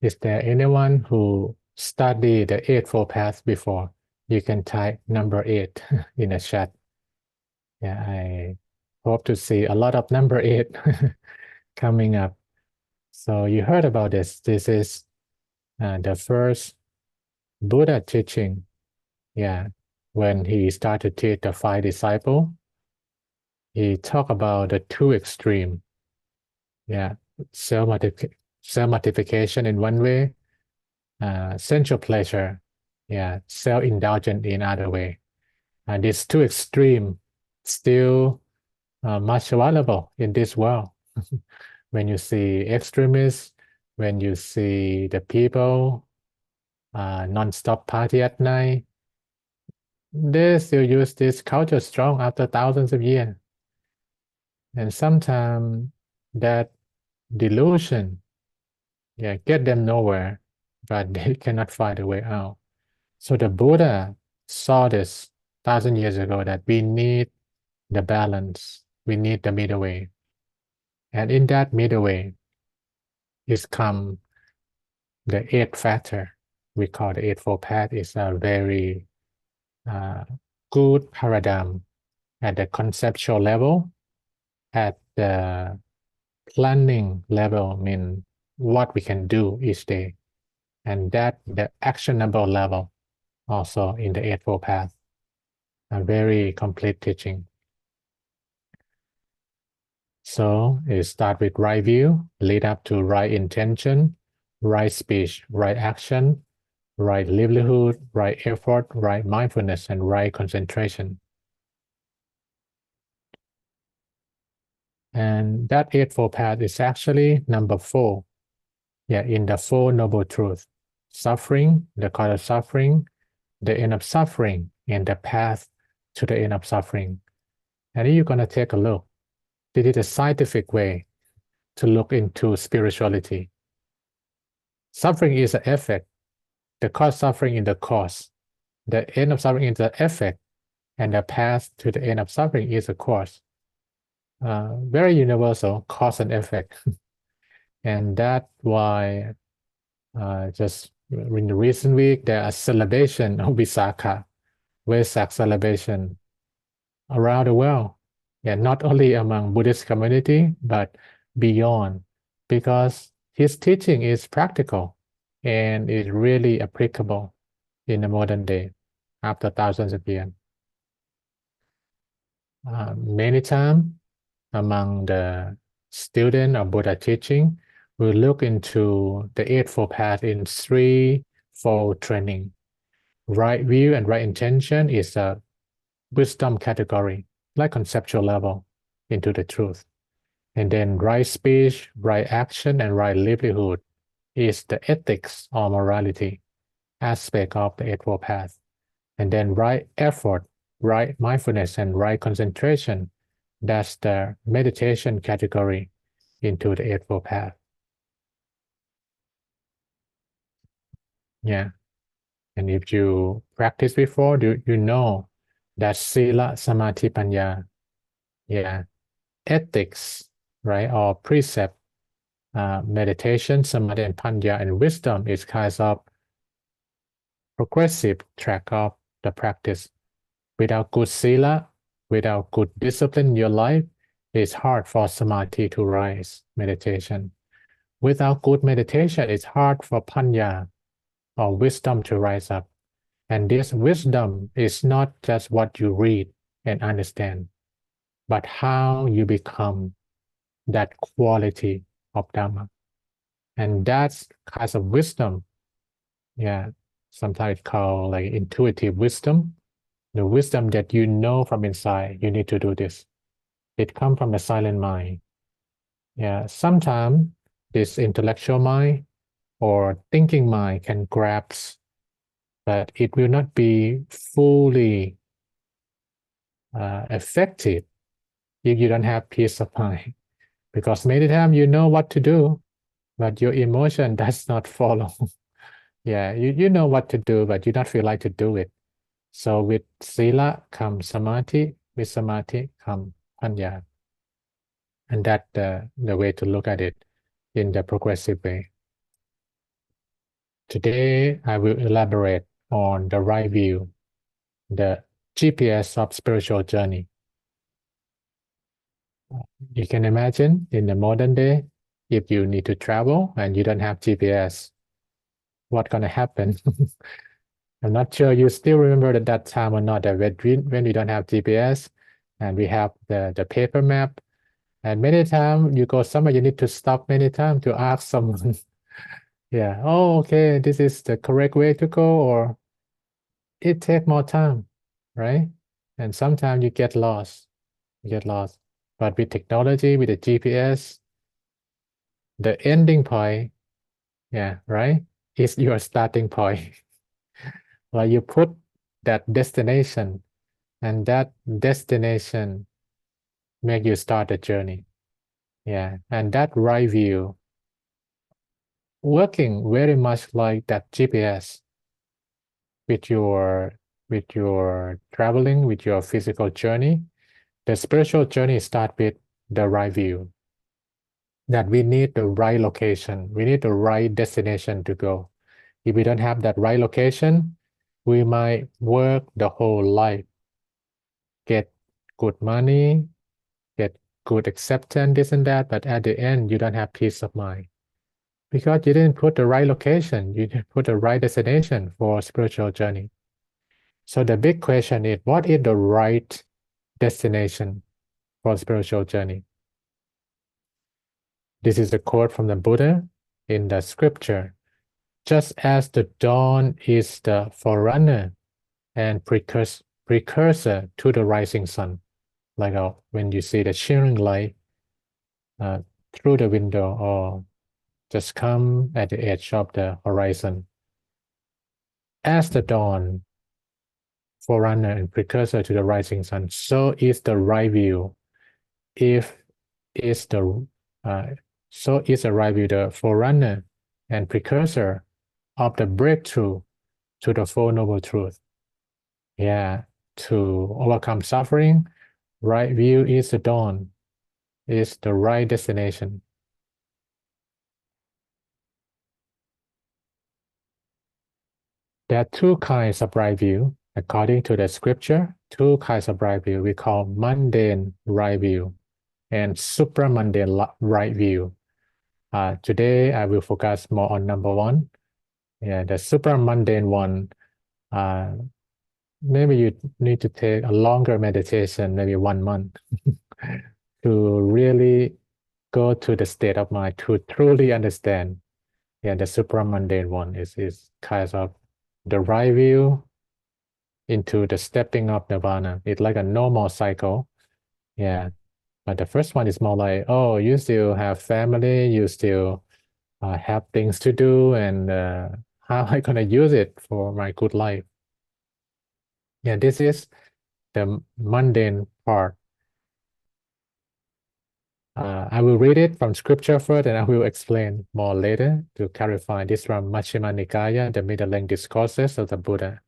Is there anyone who studied the Eightfold Path before? You can type number 8 in the chat. Yeah, I hope to see a lot of number 8 coming up. So you heard about this. This is the first Buddha teaching. Yeah, when he started to teach the 5 disciples, he talked about the 2 extreme. Yeah, self-mortification in one way, sensual pleasure, yeah, self-indulgent in other way. And these 2 extreme still much available in this world. When you see extremists, when you see the people non-stop party at night, they still use this culture strong after thousands of years. And sometimes that delusion, yeah, get them nowhere, but they cannot find a way out. So the Buddha saw this 1,000 years ago, that we need the balance, we need the middle way. And in that middle way is come the 8th factor. We call the Eightfold Path. Is a very good paradigm at the conceptual level, at the planning level, mean what we can do each day, and that the actionable level also in the Eightfold Path. A very complete teaching. So it start with right view, lead up to right intention, right speech, right action, right livelihood, right effort, right mindfulness, and right concentration. And that Eightfold Path is actually number 4. Yeah, in the 4 Noble Truths. Suffering, the cause of suffering, the end of suffering, and the path to the end of suffering. And you're going to take a look. This is a scientific way to look into spirituality. Suffering is an effect. The cause of suffering is the cause. The end of suffering is the effect. And the path to the end of suffering is a cause. Very universal, cause and effect. And that's why just in the recent week, there are celebration of Visakha, Vesak celebration around the world. Yeah, not only among Buddhist community, but beyond, because his teaching is practical and is really applicable in the modern day after thousands of years. Many times among the student of Buddha teaching, we look into the Eightfold Path in 3-fold training. Right view and right intention is a wisdom category, like conceptual level into the truth. And then right speech, right action, and right livelihood is the ethics or morality aspect of the Eightfold Path. And then right effort, right mindfulness, and right concentration, that's the meditation category into the Eightfold Path. Yeah. And if you practice before, you know that Sila, Samadhi, Panya, yeah, ethics, right, or precept, meditation, Samadhi, and Panya, and wisdom is kind of progressive track of the practice. Without good Sila, without good discipline in your life, it's hard for Samadhi to rise, meditation. Without good meditation, it's hard for Panya, or wisdom, to rise up. And this wisdom is not just what you read and understand, but how you become that quality of Dhamma. And that's kind of wisdom. Yeah, sometimes it's called like intuitive wisdom. The wisdom that you know from inside, you need to do this. It comes from the silent mind. Yeah, sometimes this intellectual mind or thinking mind can grasp, but it will not be fully effective if you don't have peace of mind. Because many times you know what to do, but your emotion does not follow. Yeah, you know what to do, but you don't feel like to do it. So with Sila comes Samadhi, with Samadhi comes Panya. And that's the way to look at it. in the progressive way. Today, I will elaborate on the right view, the GPS of spiritual journey. You can imagine in the modern day, if you need to travel and you don't have GPS, what's gonna happen? I'm not sure you still remember at that time or not, that when we don't have GPS and we have the paper map, and many times you go somewhere, you need to stop many times to ask someone, yeah, oh, okay, this is the correct way to go, or it take more time, right? And sometimes you get lost. But with technology, with the GPS, the ending point, yeah, right, is your starting point. Like you put that destination, and that destination make you start the journey. Yeah, and that right view, working very much like that GPS with your traveling, with your physical journey. The spiritual journey start with the right view. That we need the right location, we need the right destination to go. If we don't have that right location, we might work the whole life, get good money, get good acceptance, this and that, but at the end, you don't have peace of mind because you didn't put the right location, you didn't put the right destination for spiritual journey. So the big question is, what is the right destination for spiritual journey? This is a quote from the Buddha in the scripture. Just as the dawn is the forerunner and precursor to the rising sun, like when you see the shimmering light through the window or just come at the edge of the horizon. As the dawn, forerunner and precursor to the rising sun, so is the right view. So is the right view the forerunner and precursor of the breakthrough to the Four Noble Truths. Yeah, to overcome suffering, right view is the dawn, is the right destination. There are two kinds of right view. According to the scripture, two kinds of right view we call mundane right view and supramundane right view. Today, I will focus more on number one. Yeah, the supramundane one, maybe you need to take a longer meditation, maybe 1 month, to really go to the state of mind to truly understand. Yeah, the supramundane one is kind of the right view into the stepping of nirvana. It's like a normal cycle. Yeah. But the first one is more like, oh, you still have family, you still have things to do, and how am I gonna use it for my good life? Yeah, this is the mundane part. I will read it from scripture first, and I will explain more later to clarify this from Majjhima Nikaya, the Middle Length Discourses of the Buddha.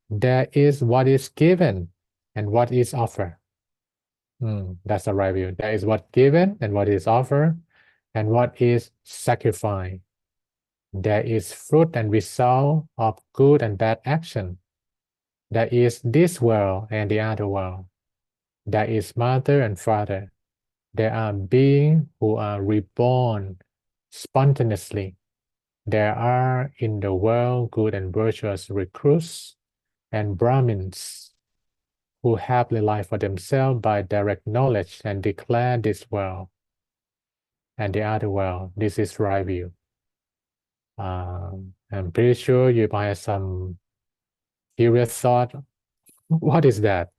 There is what is given and what is offered. That's the right view. There is what given and what is offered, and what is sacrificed. There is fruit and result of good and bad action. There is this world and the other world. There is mother and father. There are beings who are reborn spontaneously. There are in the world good and virtuous recruits and Brahmins who happily live for themselves by direct knowledge and declare this world and the other world. This is right view. I'm pretty sure you might have some curious thought. What is that?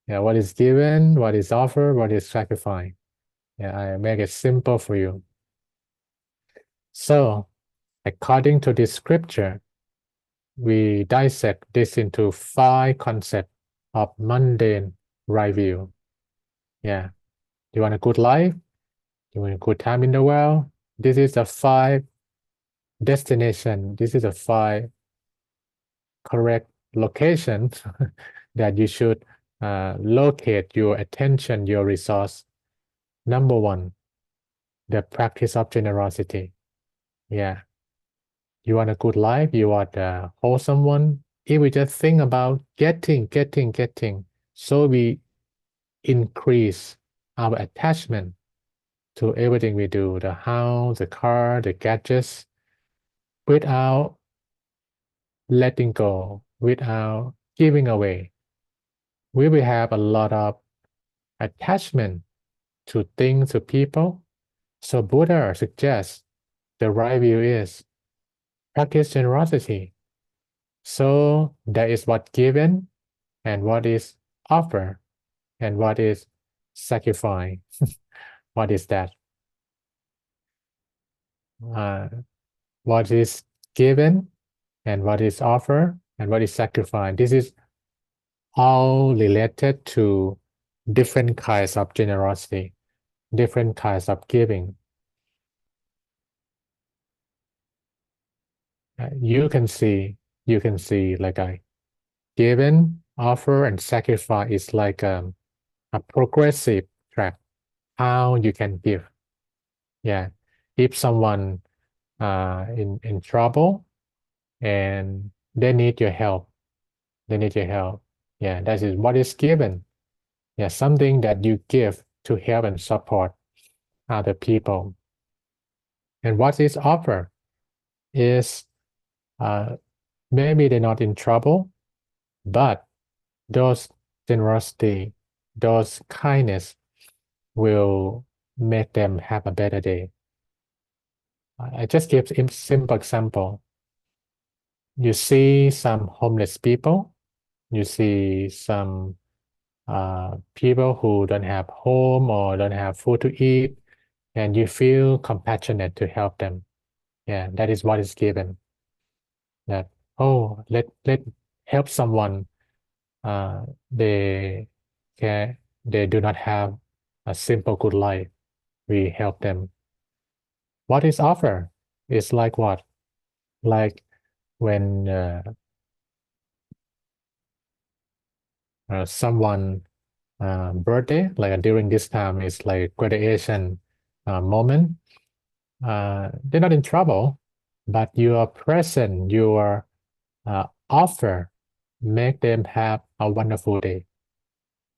Yeah, what is given, what is offered, what is sacrificed? Yeah, I make it simple for you. So, according to this scripture, we dissect this into 5 concepts of mundane right view. Yeah, you want a good life? You want a good time in the world? This is the 5 destination. This is the 5 correct locations that you should locate your attention, your resource. Number 1, the practice of generosity. Yeah. You want a good life, you want a wholesome one. If we just think about getting, so we increase our attachment to everything we do, the house, the car, the gadgets, without letting go, without giving away. We will have a lot of attachment to things, to people. So Buddha suggests the right view is practice generosity. So there is what given and what is offered and what is sacrifice. What is that? What is given and what is offered and what is sacrificed. This is all related to different kinds of generosity, different kinds of giving. You can see like a given, offer, and sacrifice is like a progressive track, how you can give. Yeah. If someone in trouble and they need your help, Yeah, that is what is given. Yeah, something that you give to help and support other people. And what is offered is maybe they're not in trouble, but those generosity, those kindness will make them have a better day. I just give a simple example. You see some homeless people, you see some people who don't have home or don't have food to eat, and you feel compassionate to help them. Yeah, that is what is given. That, oh, let help someone. They can they do not have a simple good life. We help them. What is offered is like what? Like when someone birthday, like during this time, is like graduation moment. They're not in trouble, but your present, your offer, make them have a wonderful day.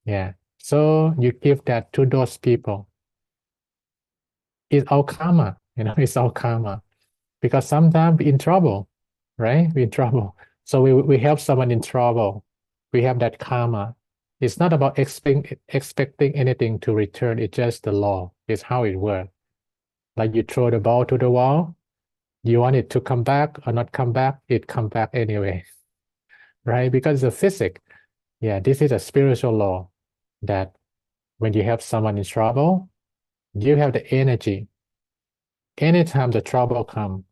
Yeah. So you give that to those people. It's all karma, it's all karma. Because sometimes we're in trouble, right? We're in trouble. So we help someone in trouble. We have that karma. It's not about expecting anything to return. It's just the law. It's how it works. Like you throw the ball to the wall, you want it to come back or not come back, it come back anyway, right? Because the physics. Yeah, this is a spiritual law that when you help someone in trouble, you have the energy. Anytime the trouble comes,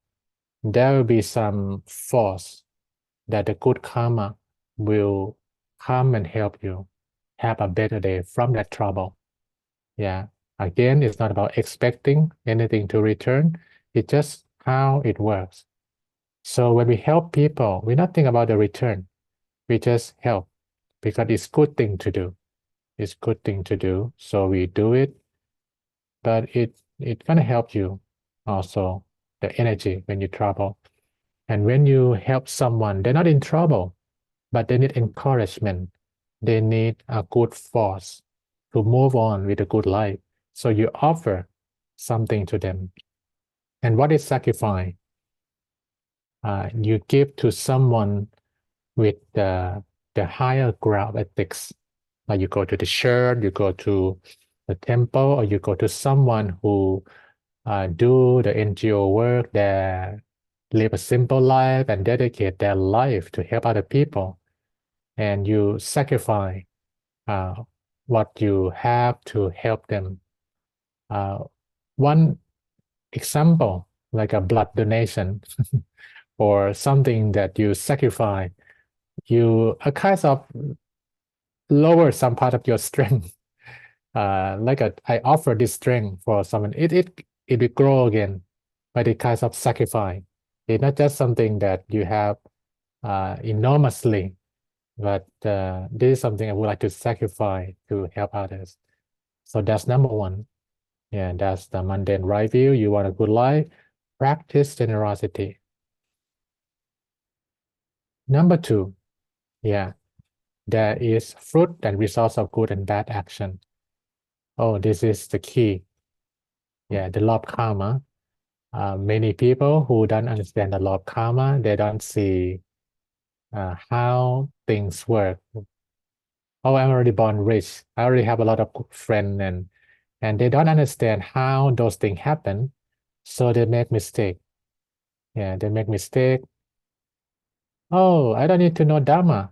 there will be some force that the good karma will come and help you have a better day from that trouble. Yeah. Again, it's not about expecting anything to return. It's just how it works. So when we help people, we not think about the return. We just help because it's good thing to do. It's good thing to do. So we do it, but it gonna help you also, the energy when you trouble. And when you help someone, they're not in trouble, but they need encouragement. They need a good force to move on with a good life. So you offer something to them. And what is sacrifice? You give to someone with the higher ground ethics. Like you go to the church, you go to the temple, or you go to someone who do the NGO work, they live a simple life and dedicate their life to help other people. And you sacrifice what you have to help them. One example, like a blood donation or something that you sacrifice, you kind of lower some part of your strength. I offer this strength for someone, it will grow again, but it kind of sacrifice. It's not just something that you have enormously, but this is something I would like to sacrifice to help others. So that's number one. Yeah, that's the mundane right view. You want a good life, practice generosity. Number 2, yeah, there is fruit and results of good and bad action. Oh, this is the key. Yeah, the law of karma. Many people who don't understand the law of karma, they don't see how things work. Oh, I'm already born rich. I already have a lot of friends, and they don't understand how those things happen, so they make mistake. Yeah, they make mistake. Oh, I don't need to know Dharma.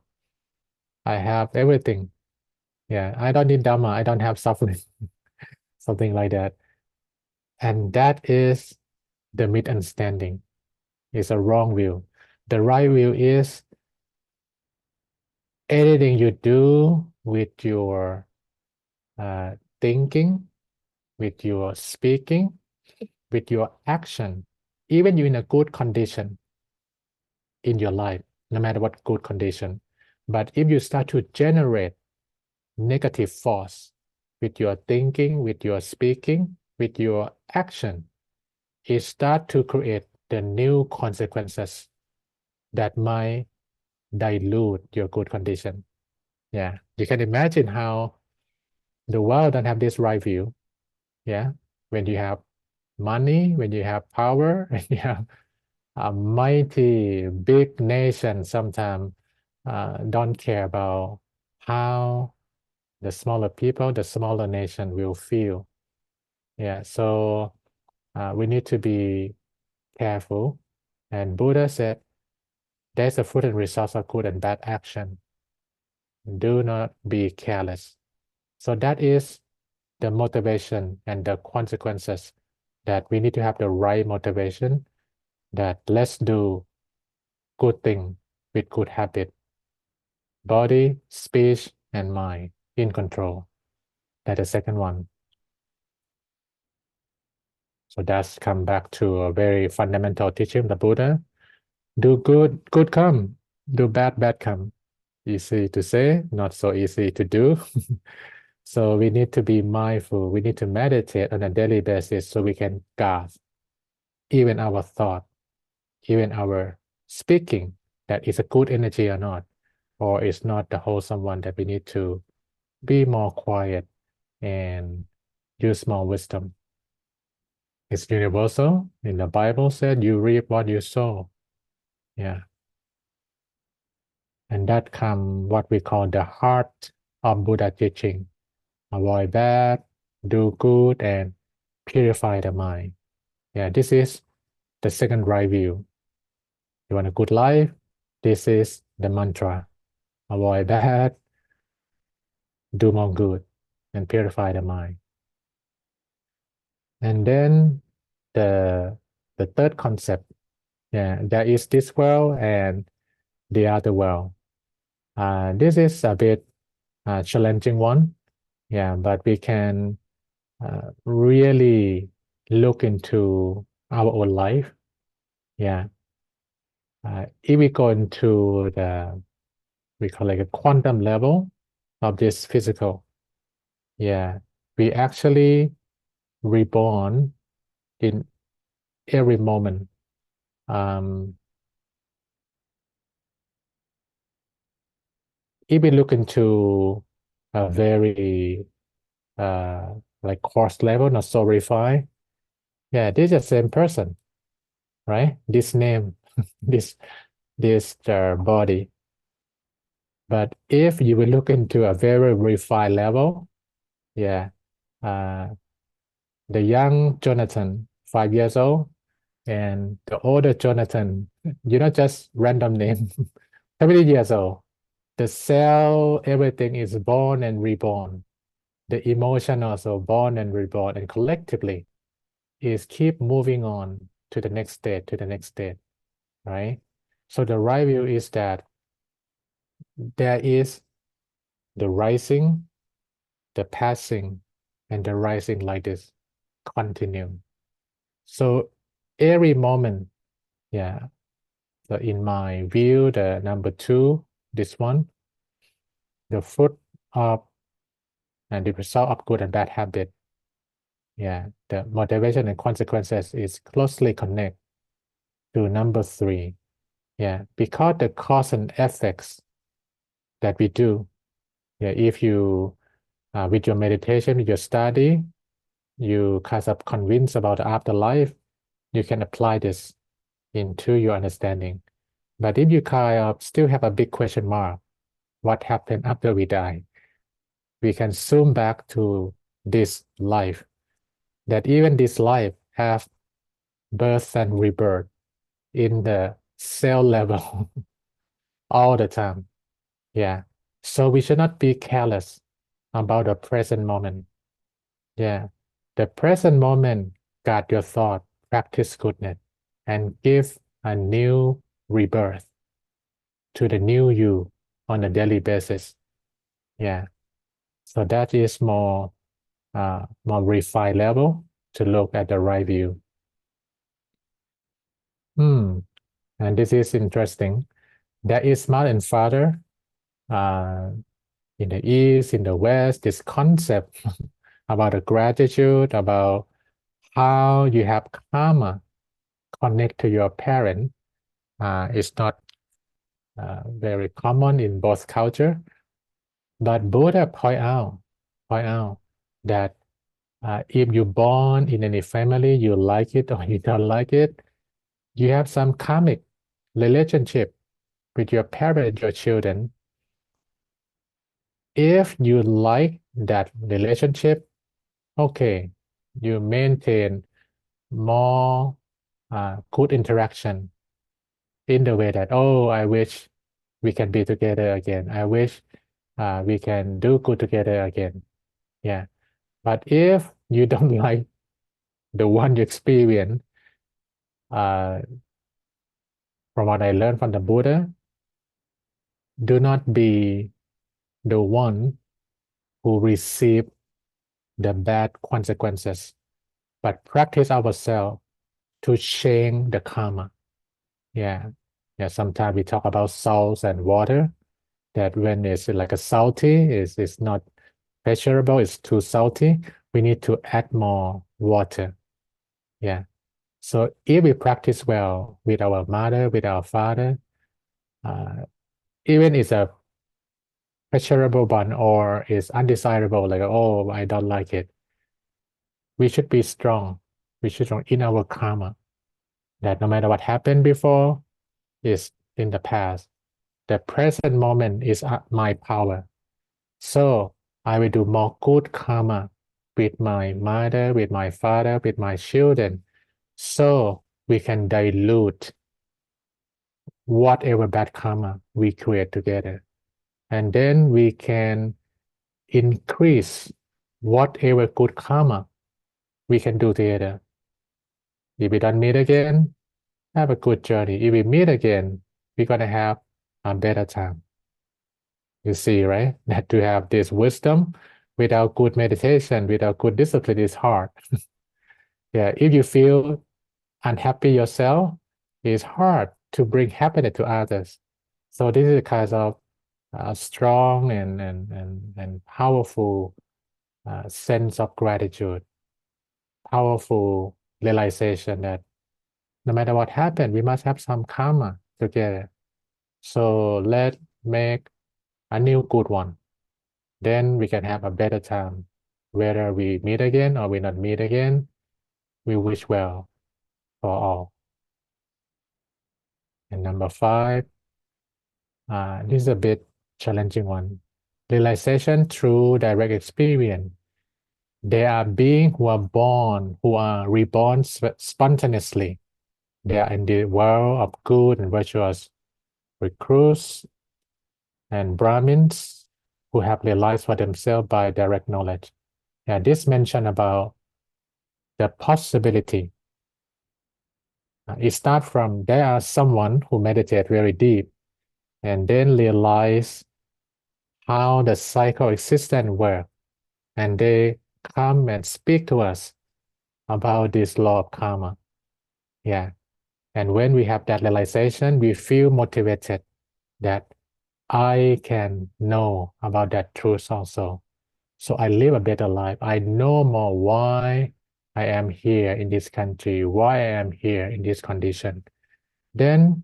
I have everything. Yeah, I don't need Dharma. I don't have suffering. Something like that. And that is the misunderstanding. It's a wrong view. The right view is anything you do with your thinking, with your speaking, with your action, even you in a good condition in your life, no matter what good condition. But if you start to generate negative force with your thinking, with your speaking, with your action, it start to create the new consequences that might dilute your good condition. Yeah, you can imagine how the world don't have this right view. Yeah, when you have money, when you have power, when you have a mighty big nation, sometimes don't care about how the smaller people, the smaller nation will feel. Yeah, so we need to be careful. And Buddha said, there's a fruit and results of good and bad action. Do not be careless. So that is the motivation and the consequences that we need to have the right motivation that let's do good thing with good habit, body, speech, and mind in control. That's the second one. So that's come back to a very fundamental teaching of the Buddha. Do good, good come. Do bad, bad come. Easy to say, not so easy to do. So we need to be mindful. We need to meditate on a daily basis so we can guard even our thought, even our speaking, that is a good energy or not, or is not the wholesome one, that we need to be more quiet and use more wisdom. It's universal. In the Bible said, you reap what you sow. Yeah. And that come what we call the heart of Buddha teaching. Avoid bad, do good, and purify the mind. Yeah, this is the second right view. You want a good life? This is the mantra. Avoid bad, do more good, and purify the mind. And then the third concept, yeah, there is this world and the other world. This is a bit challenging one, yeah, but we can really look into our own life. Yeah, if we go into we call like a quantum level of this physical, yeah, we actually reborn in every moment. If we look into a very like coarse level, not so refined, yeah, this is the same person, right? This name, this body. But if you will look into a very refined level, yeah, uh, the young Jonathan, 5 years old, and the older Jonathan, just random name, 70 years old. The cell, everything is born and reborn. The emotion also born and reborn, and collectively is keep moving on to the next state, to the next state, right? So the right view is that there is the rising, the passing, and the rising like this continue. So every moment, yeah. So in my view, the number 2, this one, the fruit of and the result of good and bad habit. Yeah, the motivation and consequences is closely connected to number 3. Yeah, because the cause and effects that we do. Yeah, if you with your meditation, with your study, you kind of convinced about the afterlife, you can apply this into your understanding. But if you kind of still have a big question mark, what happened after we die? We can zoom back to this life, that even this life have birth and rebirth in the cell level all the time. Yeah. So we should not be careless about the present moment. Yeah. The present moment, guard your thought, practice goodness, and give a new rebirth to the new you on a daily basis. Yeah. So that is more refined level to look at the right view. And this is interesting. There is mother and father in the East, in the West, this concept about the gratitude, about how you have karma connect to your parent is not very common in both culture. But Buddha point out that if you born in any family, you like it or you don't like it, you have some karmic relationship with your parent, your children. If you like that relationship, okay, you maintain more good interaction in the way that, oh, I wish we can be together again. I wish we can do good together again. Yeah. But if you don't like the one you experience, uh, from what I learned from the Buddha, do not be the one who receive the bad consequences, but practice ourselves to change the karma. Yeah. Yeah. Sometimes we talk about salts and water, that when it's like a salty, it's not pleasurable, it's too salty. We need to add more water. Yeah. So if we practice well with our mother, with our father, uh, even it's a pleasurable one or is undesirable, like, oh, I don't like it, we should be strong. We should strong in our karma, that no matter what happened before is in the past. The present moment is my power. So I will do more good karma with my mother, with my father, with my children. So we can dilute whatever bad karma we create together. And then we can increase whatever good karma we can do together. If we don't meet again, have a good journey. If we meet again, we're going to have a better time. You see, right? That to have this wisdom without good meditation, without good discipline is hard. Yeah, if you feel unhappy yourself, it's hard to bring happiness to others. So this is a kind of strong and powerful sense of gratitude, powerful realization that no matter what happened, we must have some karma together. So let's make a new good one. Then we can have a better time. Whether we meet again or we not meet again, we wish well for all. And number 5, this is a bit challenging one. Realization through direct experience. There are beings who are born, who are reborn spontaneously. They are in the world of good and virtuous recruits and Brahmins who have realized for themselves by direct knowledge. Yeah, this mention about the possibility. It starts from there are someone who meditate very deep and then realize how the cycle existence works, and they come and speak to us about this law of karma. Yeah. And when we have that realization, we feel motivated that I can know about that truth also. So I live a better life. I know more why I am here in this country, why I am here in this condition. Then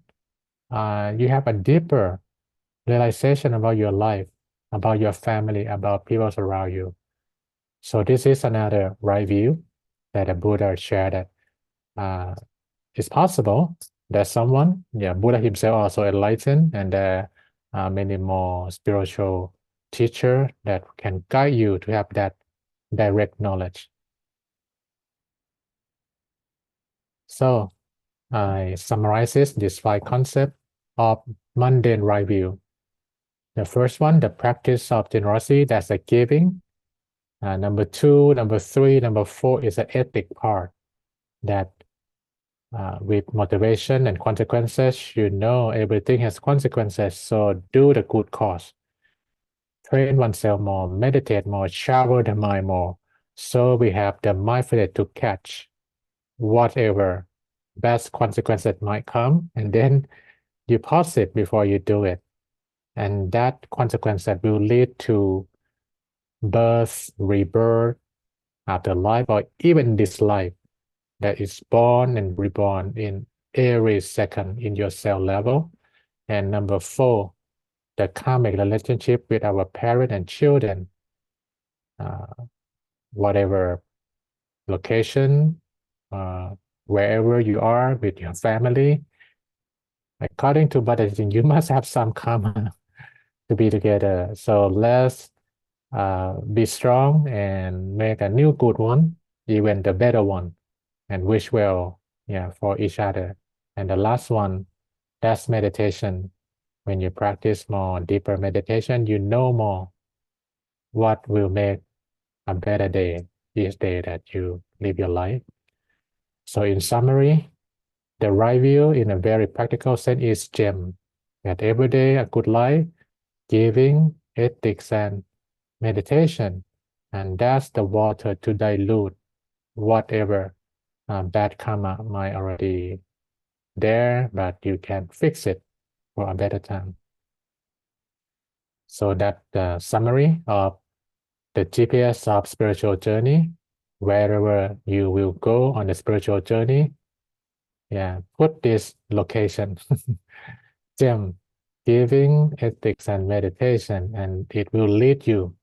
you have a deeper realization about your life, about your family, about people around you. So this is another right view that the Buddha shared, that it's possible that someone, Buddha himself also enlightened, and there are many more spiritual teachers that can guide you to have that direct knowledge. So I summarizes these 5 concepts of mundane right view. The first one, the practice of generosity, that's a giving. Number 2, number 3, number 4 is the ethic part, that with motivation and consequences, everything has consequences, so do the good cause. Train oneself more, meditate more, shower the mind more, so we have the mindfulness to catch whatever best consequences might come, and then you pause it before you do it. And that consequence that will lead to birth, rebirth, afterlife, or even this life that is born and reborn in every second in your cell level. And number 4, the karmic relationship with our parent and children, whatever location, wherever you are with your family. According to Buddhism, you must have some karma to be together. So let's be strong and make a new good one, even the better one, and wish well, for each other. And the last one, that's meditation. When you practice more deeper meditation, you know more what will make a better day each day that you live your life. So in summary, the right view in a very practical sense is gem. That every day a good life, giving, ethics, and meditation. And that's the water to dilute whatever bad karma might already there, but you can fix it for a better time. So that's the summary of the GPS of spiritual journey. Wherever you will go on the spiritual journey, put this location, gem, giving, ethics, and meditation, and it will lead you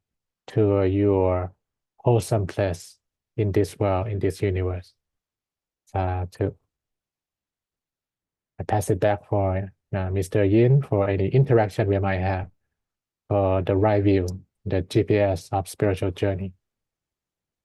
to your wholesome place in this world, in this universe. I pass it back for Mr. Yin for any interaction we might have for the right view, the GPS of spiritual journey.